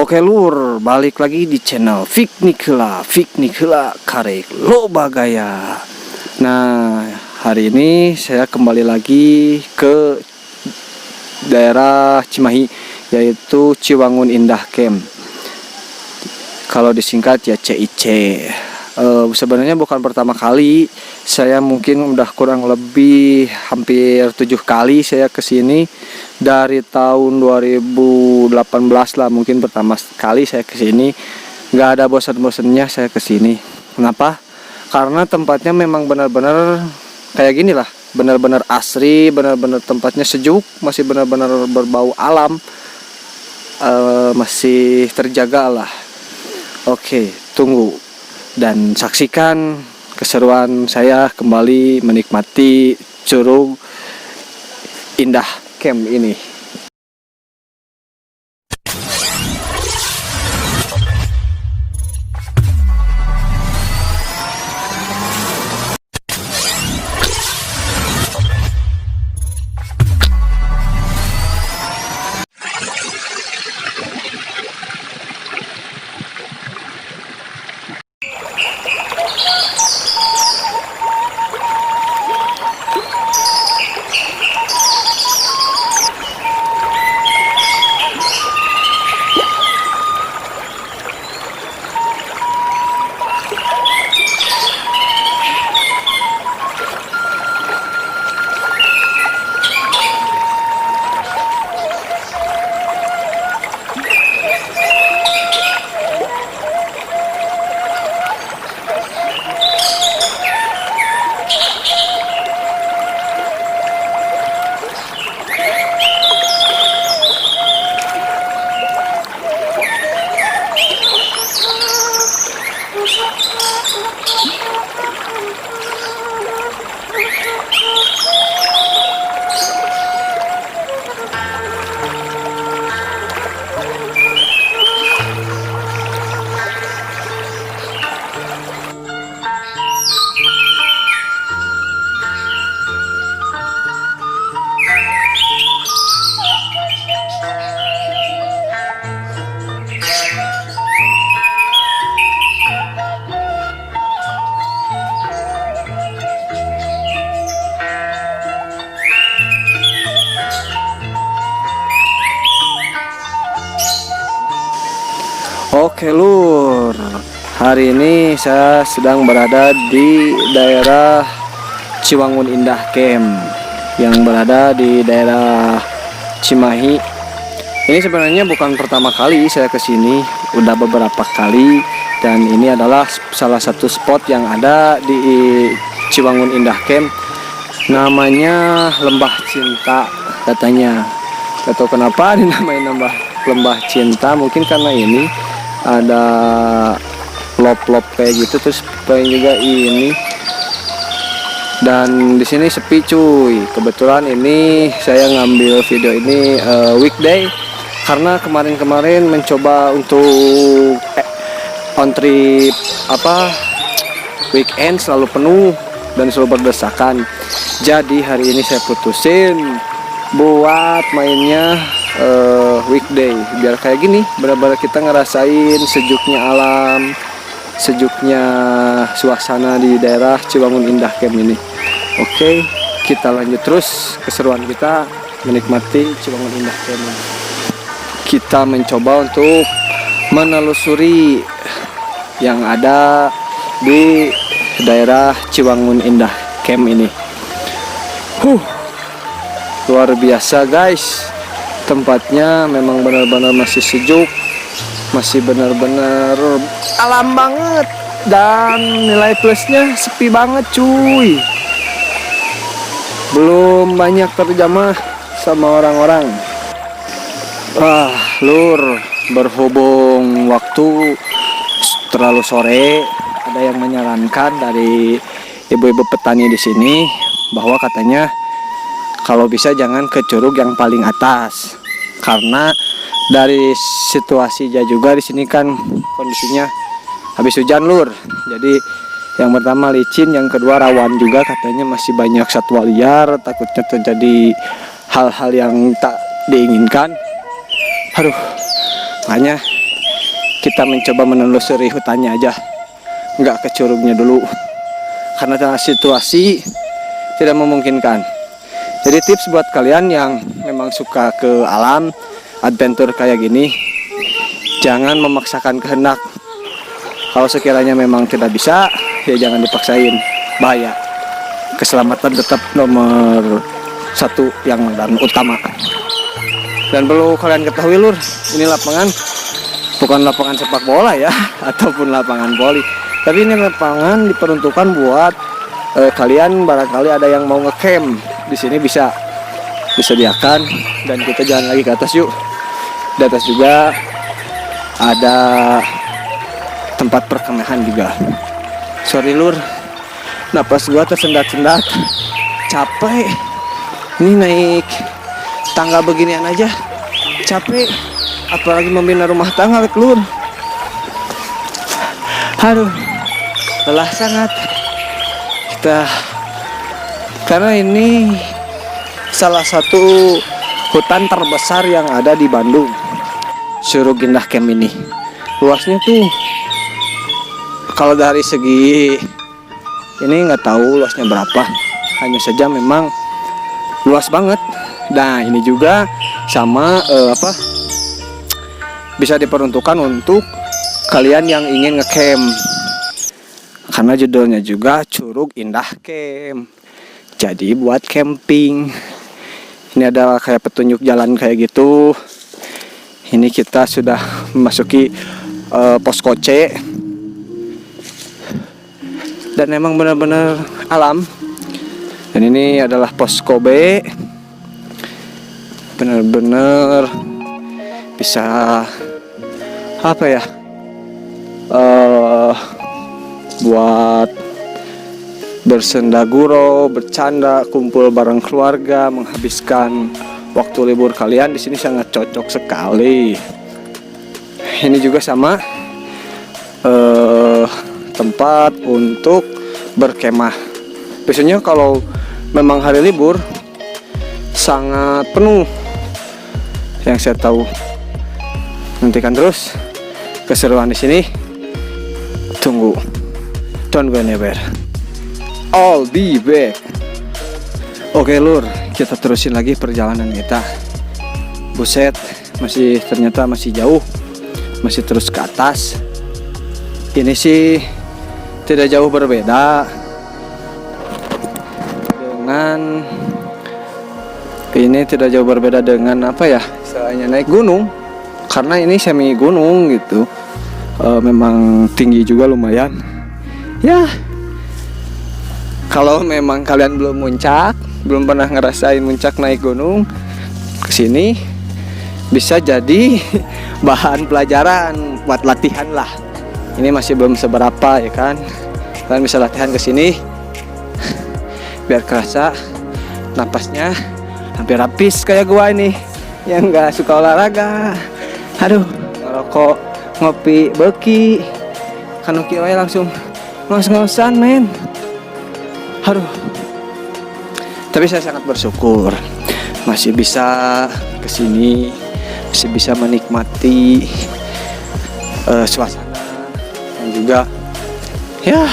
Oke lur, balik lagi di channel Fiknik Heula karek loba gaya. Nah, hari ini saya kembali lagi ke daerah Cimahi, yaitu Ciwangun Indah Camp. Kalau disingkat ya CIC. Sebenarnya bukan pertama kali, saya mungkin udah kurang lebih hampir 7 kali saya kesini dari tahun 2018 lah, mungkin pertama kali saya kesini. Nggak ada bosan-bosannya saya kesini. Kenapa? Karena tempatnya memang benar-benar kayak gini lah, benar-benar asri, benar-benar tempatnya sejuk, masih benar-benar berbau alam, masih terjaga lah. Oke, tunggu dan saksikan keseruan saya kembali menikmati Curug Indah Camp ini. Oke lur, hari ini saya sedang berada di daerah Ciwangun Indah Camp yang berada di daerah Cimahi. Ini sebenarnya bukan pertama kali saya kesini, udah beberapa kali, dan ini adalah salah satu spot yang ada di Ciwangun Indah Camp. Namanya Lembah Cinta katanya. Gak tahu kenapa dinamain Lembah Cinta, mungkin karena ini ada lop-lop kayak gitu, terus paling juga ini, dan di sini sepi cuy. Kebetulan ini saya ngambil video ini weekday karena kemarin-kemarin mencoba untuk on trip weekend selalu penuh dan selalu berdesakan. Jadi hari ini saya putusin buat mainnya weekday, biar kayak gini benar-benar kita ngerasain sejuknya alam, sejuknya suasana di daerah Ciwangun Indah Camp ini. Oke, kita lanjut terus keseruan kita menikmati Ciwangun Indah Camp ini. Kita mencoba untuk menelusuri yang ada di daerah Ciwangun Indah Camp ini. Luar biasa guys. Tempatnya memang benar-benar masih sejuk, masih benar-benar alam banget, dan nilai plusnya sepi banget cuy. Belum banyak terjamah sama orang-orang. Wah lur, berhubung waktu terlalu sore, ada yang menyarankan dari ibu-ibu petani di sini bahwa katanya kalau bisa jangan ke curug yang paling atas, karena dari situasinya juga di sini kan kondisinya habis hujan lur. Jadi yang pertama licin, yang kedua rawan juga, katanya masih banyak satwa liar, takutnya terjadi hal-hal yang tak diinginkan. Aduh, makanya kita mencoba menelusuri hutannya aja, nggak ke curugnya dulu karena situasi tidak memungkinkan. Jadi tips buat kalian yang memang suka ke alam, adventure kayak gini, jangan memaksakan kehendak. Kalau sekiranya memang tidak bisa, ya jangan dipaksain, bahaya. Keselamatan tetap nomor satu yang dan utama. Dan perlu kalian ketahui lur, ini lapangan bukan lapangan sepak bola ya, ataupun lapangan voli, tapi ini lapangan diperuntukkan buat kalian barangkali ada yang mau ngecamp di sini bisa disediakan. Dan kita jalan lagi ke atas yuk. Di atas juga ada tempat perkemahan juga. Sorry lur, napas gua tersendat-sendat, capek. Ini naik tangga beginian aja capek, apalagi membina rumah tangga lur. Aduh, lelah sangat kita, karena ini salah satu hutan terbesar yang ada di Bandung, Curug Indah Camp ini. Luasnya tuh kalau dari segi ini nggak tahu luasnya berapa, hanya saja memang luas banget. Nah ini juga sama bisa diperuntukkan untuk kalian yang ingin ngecamp, karena judulnya juga Curug Indah Camp, jadi buat camping. Ini adalah kayak petunjuk jalan kayak gitu. Ini kita sudah memasuki posko C, dan memang benar-benar alam. Dan ini adalah posko B, benar-benar bisa buat bersenda gurau, bercanda, kumpul bareng keluarga, menghabiskan waktu libur kalian di sini sangat cocok sekali. Ini juga sama tempat untuk berkemah. Biasanya kalau memang hari libur sangat penuh, yang saya tahu. Nantikan terus keseruan di sini. Tunggu, don't go anywhere, I'll be back. Oke lur, kita terusin lagi perjalanan kita. Buset, ternyata masih jauh, masih terus ke atas. Ini sih tidak jauh berbeda dengan istilahnya naik gunung, karena ini semi gunung gitu. Memang tinggi juga lumayan ya. Kalau memang kalian belum pernah ngerasain muncak naik gunung, kesini bisa jadi bahan pelajaran buat latihan lah. Ini masih belum seberapa ya kan, kalian bisa latihan kesini biar kerasa napasnya hampir habis kayak gua ini yang nggak suka olahraga. Aduh, ngerokok, ngopi, beki, kanuki wae langsung ngos-ngosan men. Aduh, tapi saya sangat bersyukur masih bisa kesini, masih bisa menikmati suasana dan juga ya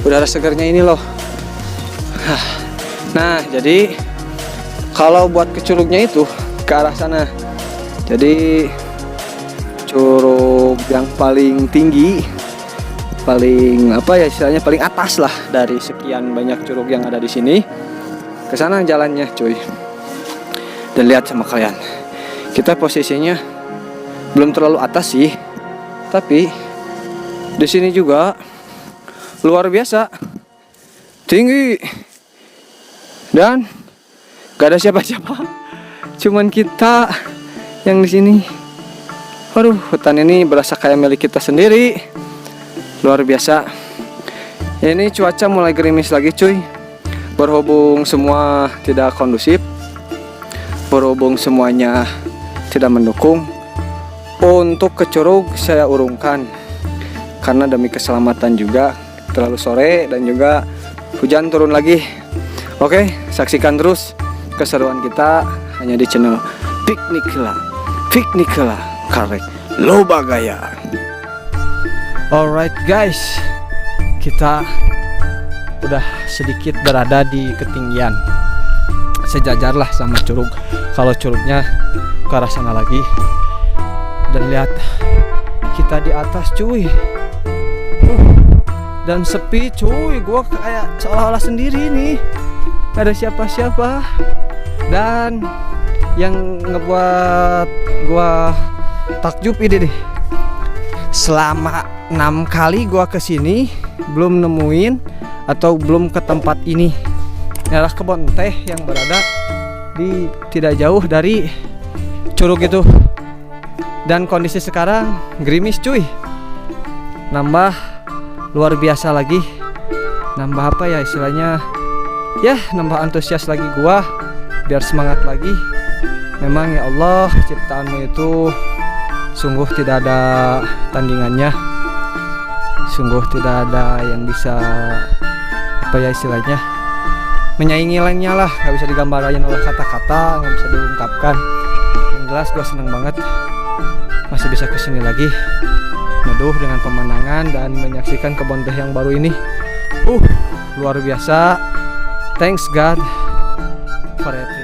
udara segarnya ini loh. Nah jadi kalau buat ke curugnya itu ke arah sana, jadi curug yang paling tinggi, paling istilahnya paling atas lah dari sekian banyak curug yang ada di sini. Ke sana jalannya cuy. Dan lihat sama kalian, kita posisinya belum terlalu atas sih, tapi di sini juga luar biasa tinggi dan gak ada siapa-siapa, cuman kita yang di sini. Waduh, hutan ini berasa kayak milik kita sendiri. Luar biasa. Ini cuaca mulai gerimis lagi cuy. Berhubung semua tidak kondusif, berhubung semuanya tidak mendukung, untuk ke curug saya urungkan karena demi keselamatan juga. Terlalu sore dan juga hujan turun lagi. Oke, saksikan terus keseruan kita hanya di channel Piknik Heula Karek Loba Gaya. Alright guys, kita udah sedikit berada di ketinggian sejajar lah sama curug. Kalau curugnya ke arah sana lagi. Dan lihat kita di atas cuy. Dan sepi cuy, gua kayak seolah-olah sendiri nih, gak ada siapa-siapa. Dan yang ngebuat gua takjub ini deh, selama 6 kali gua kesini belum nemuin atau belum ke tempat ini. Ini adalah kebun teh yang berada di tidak jauh dari curug itu. Dan kondisi sekarang gerimis cuy, nambah luar biasa lagi. Nambah apa ya istilahnya, ya nambah antusias lagi gua biar semangat lagi. Memang ya Allah, ciptaanmu itu sungguh tidak ada tandingannya, sungguh tidak ada yang bisa apa ya istilahnya menyaingi lainnya lah. Gak bisa digambarkan oleh kata-kata, gak bisa diungkapkan. Yang jelas gue seneng banget masih bisa kesini lagi, neduh dengan pemandangan dan menyaksikan kebun teh yang baru ini. Luar biasa. Thanks God for it.